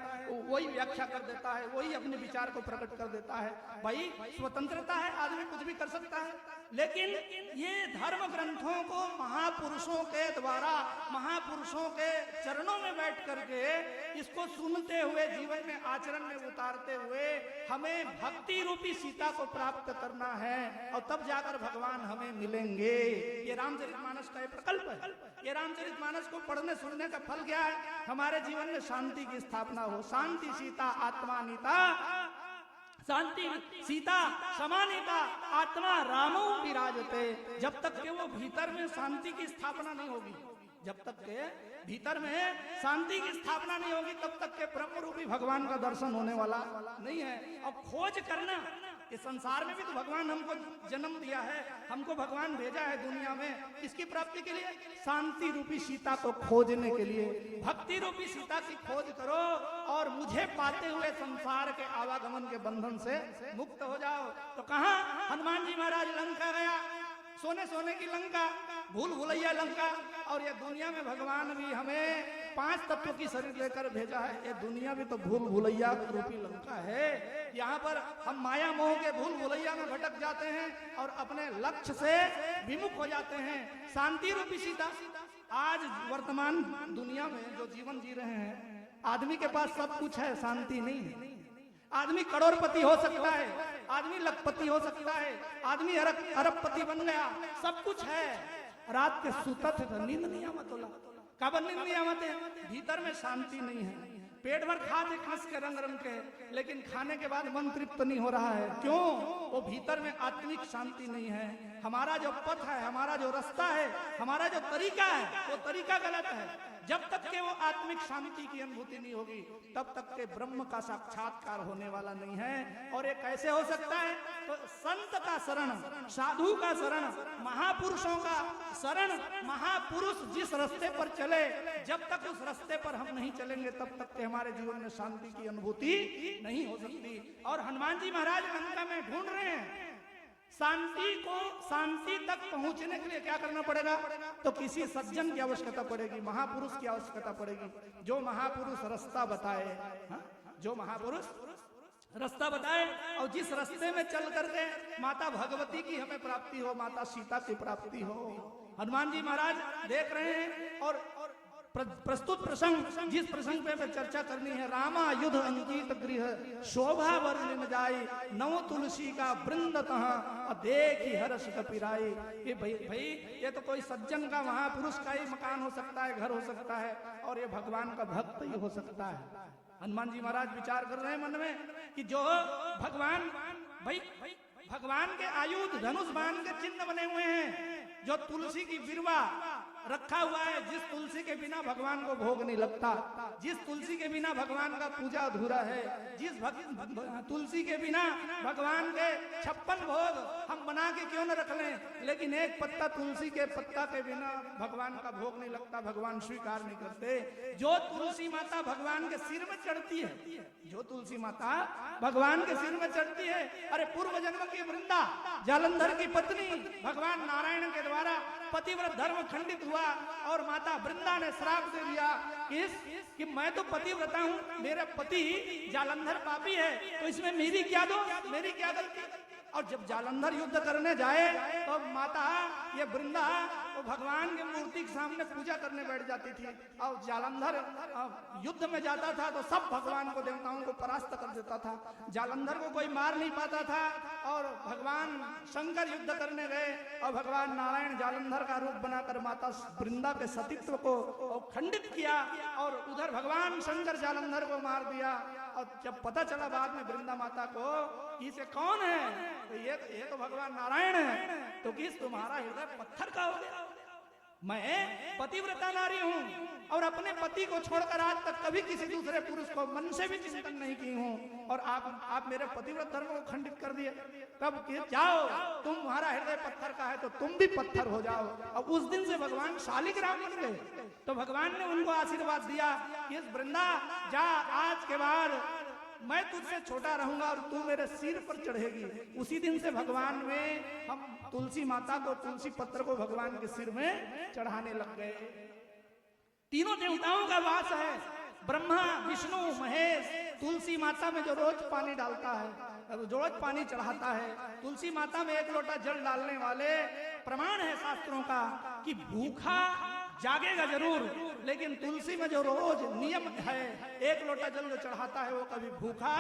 वही व्याख्या कर देता है, वही अपने विचार को प्रकट कर देता है। भाई स्वतंत्रता है, आदमी कुछ भी कर सकता है, लेकिन ये धर्म ग्रंथों को महापुरुषों के द्वारा, महापुरुषों के चरणों में बैठ करके इसको सुनते हुए, जीवन में आचरण में उतारते हुए हमें भक्ति रूपी सीता को प्राप्त करना है, और तब जाकर भगवान हमें मिलेंगे। ये रामचरितमानस का प्रकल्प है। ये रामचरितमानस को पढ़ने सुनने का फल क्या है? हमारे जीवन में शांति की स्थापना हो। शांति सीता आत्मा नीता, शांति सीता समानीता आत्मा रामो विराजते। जब तक के वो भीतर में शांति की स्थापना नहीं होगी, जब तक के भीतर में शांति की स्थापना नहीं होगी, तब तक के ब्रह्म रूपी भगवान का दर्शन होने वाला नहीं है। अब खोज करना, इस संसार में भी तो भगवान हमको जन्म दिया है, हमको भगवान भेजा है दुनिया में, इसकी प्राप्ति के लिए, शांति रूपी सीता को खोजने के लिए। भक्ति रूपी सीता की खोज करो और मुझे पाते हुए संसार के आवागमन के बंधन से मुक्त हो जाओ। तो कहाँ हनुमान जी महाराज लंका गया, सोने सोने की लंका, भूल भुलैया लंका, और ये दुनिया में भगवान भी हमें 5 तत्व की शरीर लेकर भेजा है। ये दुनिया भी तो भूल भुलैया रूपी लंका है। यहाँ पर हम माया मोह के भूल भुलैया में भटक जाते हैं और अपने लक्ष्य से विमुख हो जाते हैं। शांति रूपी सीता, आज वर्तमान दुनिया में जो जीवन जी रहे हैं, आदमी के पास सब कुछ है, शांति नहीं है। आदमी करोड़पति हो सकता है, आदमी लखपति हो सकता है, आदमी अरबपति बन गया, सब कुछ है, रात के सुता थे तो नींद नहीं आवत होला, काबर नींद नहीं आवत है? भीतर में शांति नहीं है। पेट भर खाते खस के रंग रंग के, लेकिन खाने के बाद मन तृप्त नहीं हो रहा है। क्यों? वो भीतर में आत्मिक शांति नहीं है। हमारा जो पथ है, हमारा जो रास्ता है, हमारा जो तरीका है, वो तरीका गलत है। जब तक के वो आत्मिक शांति की अनुभूति नहीं होगी, तब तक के ब्रह्म का साक्षात्कार होने वाला नहीं है। और ये कैसे हो सकता है? तो संत का शरण, साधु का शरण, महापुरुषों का शरण। महापुरुष जिस रास्ते पर चले, जब तक उस रास्ते पर हम नहीं चलेंगे, तब तक के हमारे जीवन में शांति की अनुभूति नहीं हो सकती। और हनुमान जी महाराज लंका में ढूंढ रहे हैं शांति को। शांति तक पहुंचने के लिए क्या करना पड़ेगा? तो किसी सज्जन की आवश्यकता पड़ेगी, महापुरुष की आवश्यकता पड़ेगी, जो महापुरुष रास्ता बताए। हाँ? जो महापुरुष रास्ता बताए और जिस रास्ते में चल करके माता भगवती की हमें प्राप्ति हो, माता सीता की प्राप्ति हो। हनुमान जी महाराज देख रहे हैं और प्रस्तुत प्रसंग, जिस प्रसंग पे हमें चर्चा करनी है, रामा युद्ध अंकित गृह शोभा वर्णन जाई, नव तुलसी का वृंद तहाँ देखी हर्ष कपिराई। ये भाई ये तो कोई सज्जन का, महापुरुष का ही मकान हो सकता है, घर हो सकता है, और ये भगवान का भक्त ही हो सकता है। हनुमान जी महाराज विचार कर रहे हैं मन में कि जो भगवान, भाई भगवान के आयुध धनुष बाण के चिन्ह बने हुए हैं, जो तुलसी की बिरवा रखा हुआ है, जिस तुलसी के बिना भगवान को भोग नहीं लगता, जिस तुलसी के बिना भगवान का पूजा अधूरा है, जिस तुलसी के बिना भगवान के 56 भोग हम बना के क्यों न रख लें, लेकिन एक पत्ता तुलसी के पत्ता के बिना भगवान का भोग नहीं लगता, भगवान स्वीकार नहीं करते। जो तुलसी माता भगवान के सिर में चढ़ती है, जो तुलसी माता भगवान के सिर में चढ़ती है, अरे पूर्व जन्म की वृंदा जालंधर की पत्नी भगवान नारायण के द्वारा पतिव्रत धर्म खंडित हुआ और माता वृंदा ने श्राप दे दिया कि मैं तो पतिव्रता हूँ, मेरा पति जालंधर पापी है, तो इसमें मेरी क्या दोष, मेरी क्या गलती। और जब जालंधर युद्ध करने जाए तो माता ये वृंदा वो भगवान की मूर्ति के सामने पूजा करने बैठ जाती थी, और जालंधर युद्ध में जाता था तो सब भगवान को देवताओं को परास्त कर देता था। जालंधर को कोई मार नहीं पाता था, और भगवान शंकर युद्ध करने गए और भगवान नारायण जालंधर का रूप बनाकर माता वृंदा के सतीत्व को खंडित किया, और उधर भगवान शंकर जालंधर को मार दिया। और जब पता चला बाद में वृंदा माता को इसे कौन है, तो ये तो भगवान नारायण है, तो किस तुम्हारा हृदय पत्थर का हो गया। मैं पतिव्रता नारी हूँ और अपने पति को छोड़कर आज तक कभी किसी दूसरे पुरुष को मन से भी चिंतन नहीं की हूँ, और आप मेरे पतिव्रत धर्म को खंडित कर दिए। तब जाओ, तुम्हारा हृदय पत्थर का है तो तुम भी पत्थर हो जाओ। और उस दिन से भगवान शालिग्राम बन गए। तो भगवान ने उनको आशीर्वाद दिया कि वृंदा जा, आज के बाद मैं तुझसे छोटा रहूंगा और तू मेरे सिर पर चढ़ेगी। उसी दिन से भगवान में हम तुलसी माता को, तुलसी पत्र को भगवान के सिर में चढ़ाने लग गए। तीनों देवताओं का वास है, ब्रह्मा विष्णु महेश तुलसी माता में जो रोज पानी डालता है, जो रोज पानी चढ़ाता है, तुलसी माता में 1 लोटा जल डालने वाले प्रमाण है शास्त्रों का कि भूखा जागेगा जरूर, लेकिन तुलसी में जो रोज नियम है, 1 लोटा जल जो चढ़ाता है वो कभी भूखा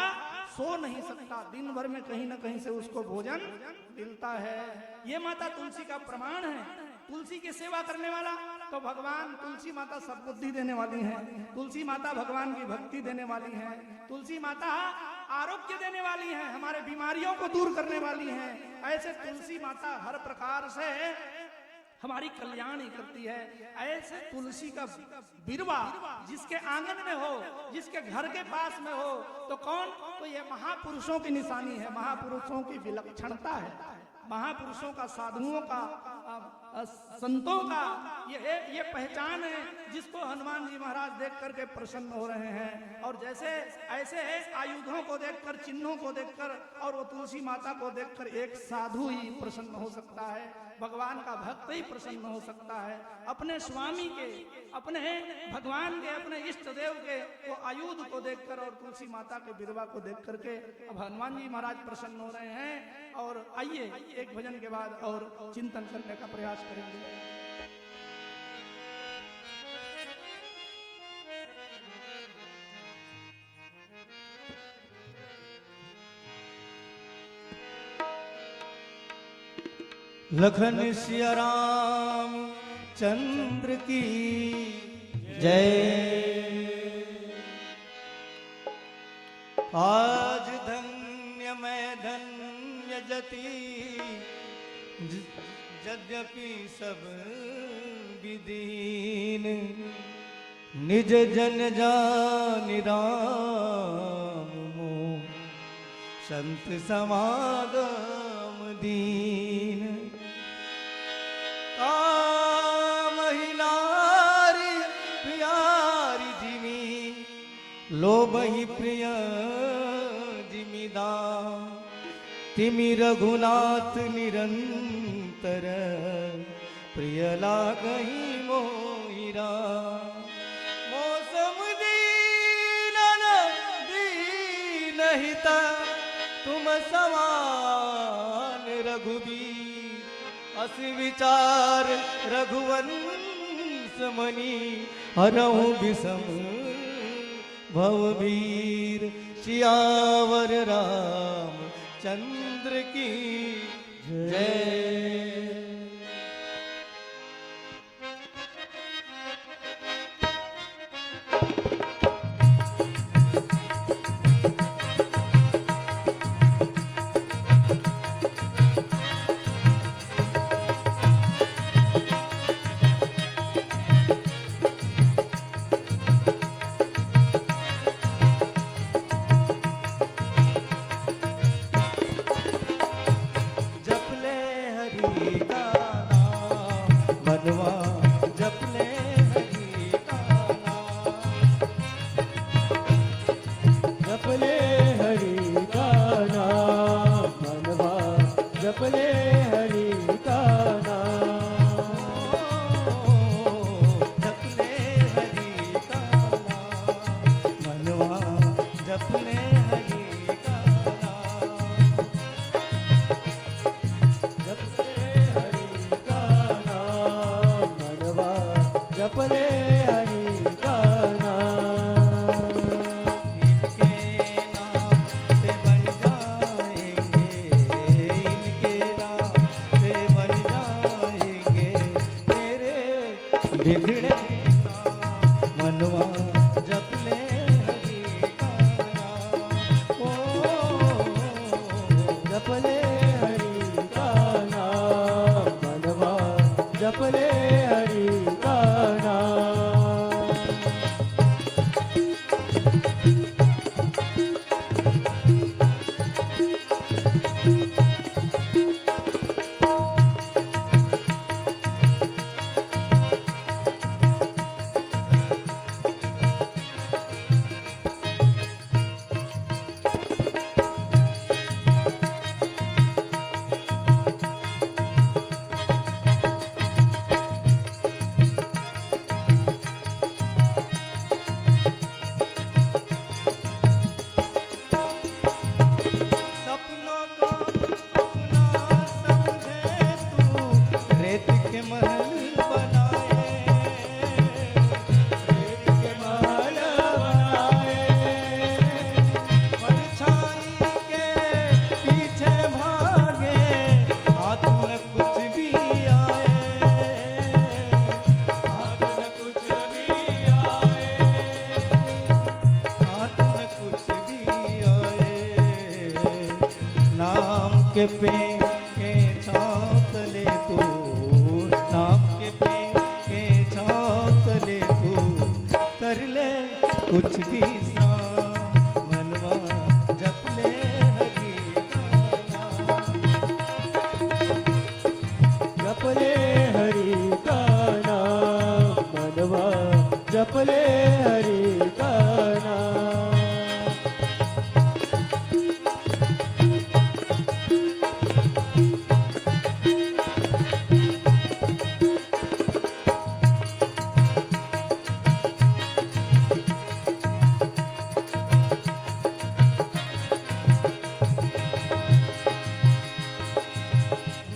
सो नहीं सकता, दिन भर में कहीं ना कहीं से उसको भोजन मिलता है। ये माता तुलसी का प्रमाण है। तुलसी की सेवा करने वाला तो भगवान, तुलसी माता सद्बुद्धि देने वाली है, तुलसी माता भगवान की भक्ति देने वाली है, तुलसी माता आरोग्य देने वाली है, हमारे बीमारियों को दूर करने वाली है। ऐसे तुलसी माता हर प्रकार से हमारी कल्याण ही करती है। ऐसे तुलसी का बिरवा जिसके आंगन में हो, जिसके घर के पास में हो, तो कौन, तो ये महापुरुषों की निशानी है, महापुरुषों की विलक्षणता है, महापुरुषों का, साधुओं का, संतों का ये पहचान है, जिसको हनुमान जी महाराज देख करके प्रसन्न हो रहे हैं। और जैसे ऐसे आयुधों को देखकर, चिन्हों को देखकर और वो तुलसी माता को देखकर एक साधु ही प्रसन्न हो सकता है, भगवान का भक्त ही प्रसन्न हो सकता है। अपने स्वामी के, अपने भगवान के, अपने इष्ट देव के वो आयुध को देखकर और तुलसी माता के बिरवा को देख करके अब हनुमान जी महाराज प्रसन्न हो रहे हैं। और आइए एक भजन के बाद और चिंतन करने का प्रयास करेंगे। लखन सिया राम चंद्र की जय। आज धन्य मैं धन्य जति, यद्यपि सब विदीन, निज जन जानि राम मोह, संत समागम दीन। महिलारी प्यारी जिमी, लोभहि प्रिय जिमिदा, तिमि रघुनाथ निरंतर, प्रिय लागहि मोहिरा। मौसम दीन दीनहित, तुम समान रघुबीर, अस विचार रघुवंश मणि, हरहु विषम भववीर। सियावर राम चंद्र की जय। जपले हरि का नाम। सपनों को अपना समझे तू, रेत के महल बनाए, रेत के महल बनाए, परछाई के पीछे भागे, हाथ में कुछ भी आए, हाथ में कुछ भी आए, हाथ में कुछ भी आए, नाम के पे के छाप ले तू, नाम के पे के छाप ले तू, कर ले कुछ भी सा मनवा, जप ले हरि का नाम। जपले हरि का नाम मनवा, जपले हरि का नाम।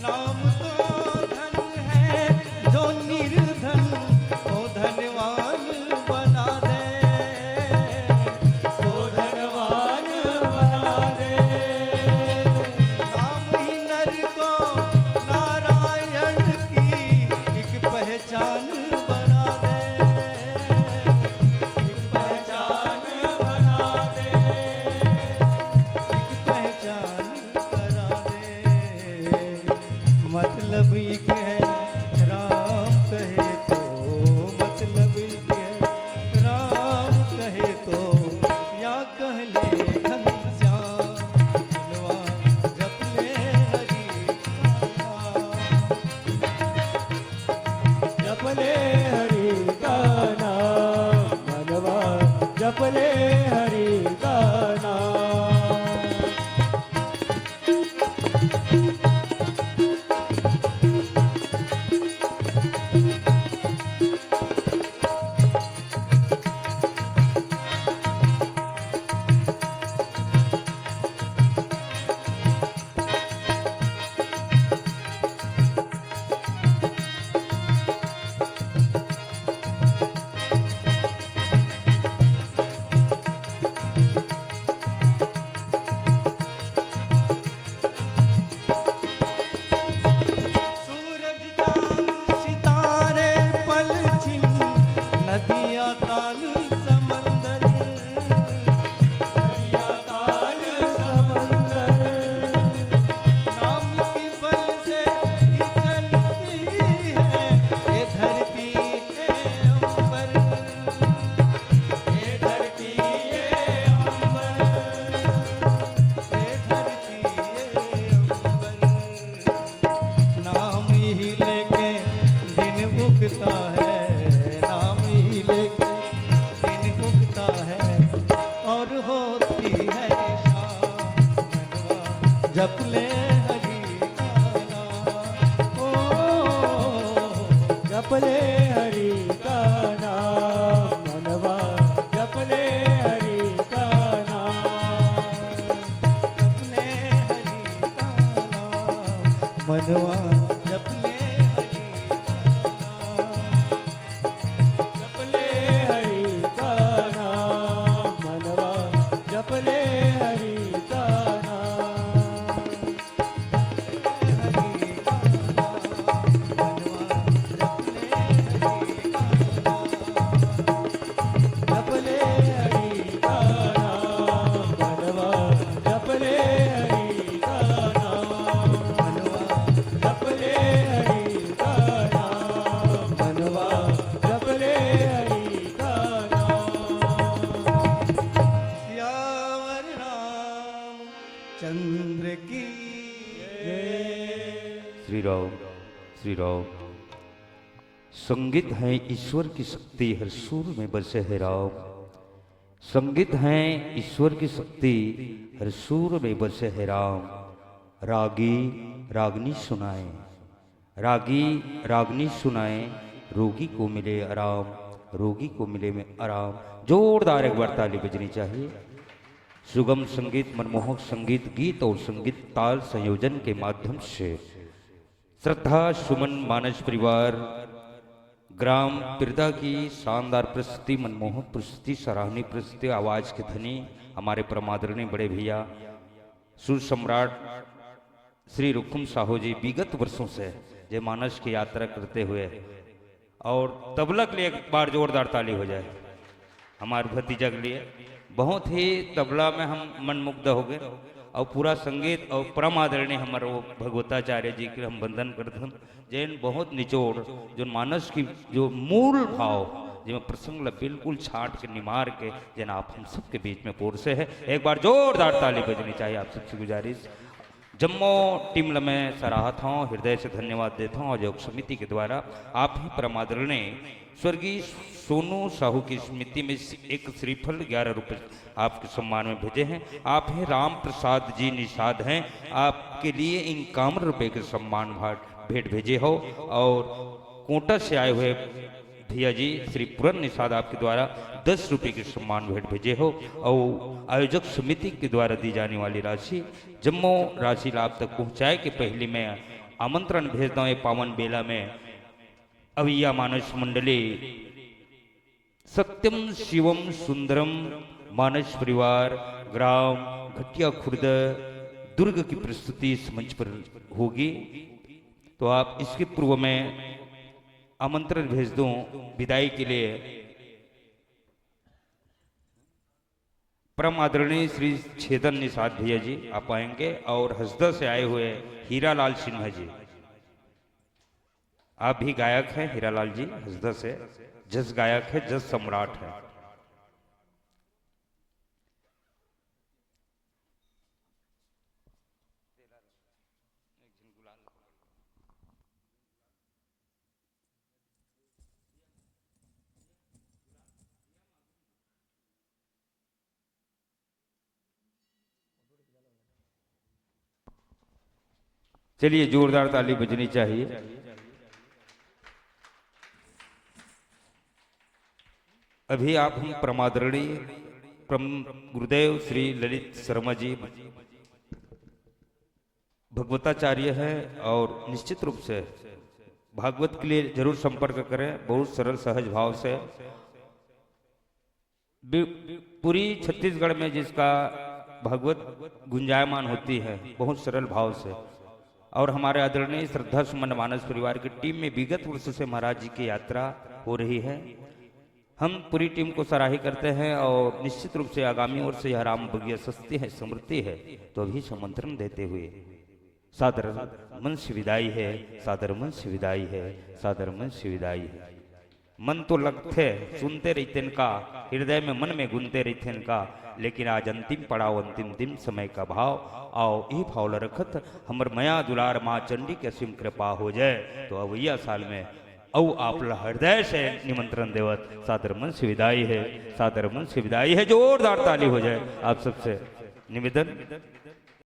नाम तो धन है जो निर्धन को धनवान बना दे, को धनवान बना दे। नाम ही नर को नारायण की एक पहचान बना दे, एक पहचान बना दे, एक पहचान बना दे। मतलब ये है राम कहे तो, मतलब ये है राम कहे तो, या कह ले घनश्याम, मनवा जप ले हरि का नाम। जपले हरि का नाम मनवा, जपले हरि का नाम। सूरज चांद सितारे पल छिन, नदियाँ ताल समंदर, दरिया काल समंदर, नाम की बल से ही चलती है ये धरती ये अंबर, ये धरती ये अंबर, ये धरती ये अंबर। नाम ही लेके दिन उगता है, नाम ही लेके दिन उगता है, और होती है शाम, मनवा जप ले हरि का नाम। ओ जपले हरि का नाम मनवा, जपले हरि का नाम। जप ले हरि का नाम, मनवा जप ले हरि का नाम। जपले हरि का नाम मनवा, जपले हरि का नाम। हरि का नाम, जपले चंद्र की श्री राम श्री राम। संगीत है ईश्वर की शक्ति, हर सुर में बसे है राम। संगीत है ईश्वर की शक्ति, हर सुर में बसे है राम। रागी रागनी सुनाए, रागी रागनी सुनाए, रोगी को मिले आराम, रोगी को मिले में आराम। जोरदार एक बार ताली बजनी चाहिए। सुगम संगीत, मनमोहक संगीत, गीत और संगीत ताल संयोजन के माध्यम से श्रद्धा सुमन मानस परिवार ग्राम पिरदा की शानदार प्रस्तुति, मनमोहक प्रस्तुति, सराहनीय प्रस्तुति, आवाज के धनी हमारे परमादरणीय बड़े भैया सुर सम्राट श्री रुकुम साहू जी विगत वर्षों से जय मानस की यात्रा करते हुए, और तबला के लिए एक बार जोरदार ताली हो जाए हमारे भतीजा के लिए। बहुत ही तबला में हम मनमुग्ध हो गए, और पूरा संगीत और परम आदरणीय हमारे वो भगवताचार्य जी के हम वंदन करते हैं। जैन बहुत निचोड़ जो मानस की जो मूल भाव जिसमें प्रसंग बिल्कुल छाट के निमार के जन आप हम सबके बीच में पोर से है। एक बार जोरदार ताली बजनी चाहिए आप सबसे गुजारिश। जम्मो टीम में सराहता हूँ, हृदय से धन्यवाद देता हूँ। आयोजक समिति के द्वारा आप ही परमादरणीय स्वर्गीय सोनू साहू की स्मृति में एक श्रीफल 11 रुपये आपके सम्मान में भेजे हैं। आप हैं राम प्रसाद जी निषाद हैं, आपके लिए इन 51 रुपये के सम्मान भेंट भेजे हो। और कोटा से आए हुए भैया जी श्री पूरन निषाद आपके द्वारा 10 रुपये के सम्मान भेंट भेजे हो। और आयोजक समिति के द्वारा दी जाने वाली राशि जम्मो राशि लाभ तक पहुँचाए के पहले मैं आमंत्रण भेजता हूँ। पावन बेला में अवैया मानस मंडली सत्यम शिवम सुंदरम मानस परिवार ग्राम घटिया खुर्द दुर्ग की प्रस्तुति इस मंच पर होगी। तो आप इसके पूर्व में आमंत्रण भेज दूं विदाई के लिए। परम आदरणीय श्री छेदन निषाद भैया जी आप आएंगे, और हसदा से आए हुए हीरालाल सिन्हा जी, आप भी गायक हैं। हीरालाल जी हसदा से जस गायक है, जस सम्राट है। चलिए जोरदार ताली बजनी चाहिए। अभी आप हम परमादरणीय गुरुदेव श्री ललित शर्मा जी भगवताचार्य हैं, और निश्चित रूप से भागवत के लिए जरूर संपर्क करें। बहुत सरल सहज भाव से पूरी छत्तीसगढ़ में जिसका भागवत गुंजायमान होती है बहुत सरल भाव से। और हमारे आदरणीय श्रद्धा सुमन मानस परिवार की टीम में विगत वर्ष से महाराज जी की यात्रा हो रही है। हम पूरी टीम को सराही करते हैं, और निश्चित रूप से आगामी वर्ष यह राम बगिया सस्ती है समृद्धि है। तो अभी समंत्रण देते हुए सादर मन से विदाई है, सादर मन से विदाई है, सादर मन से विदाई है। मन तो लगते सुनते रहते इनका, हृदय में मन में गुनते रहते इनका, लेकिन आज अंतिम पड़ाव अंतिम दिन समय का भाव आओ ई भाव रखत हमर मया दुलार माँ चंडी के असीम कृपा हो जाए। तो अवैया साल में औ आप हृदय से निमंत्रण देवत सादर मन से विदाई है, सादर मन से विदाई है। जोरदार ताली हो जाए आप सबसे निवेदन।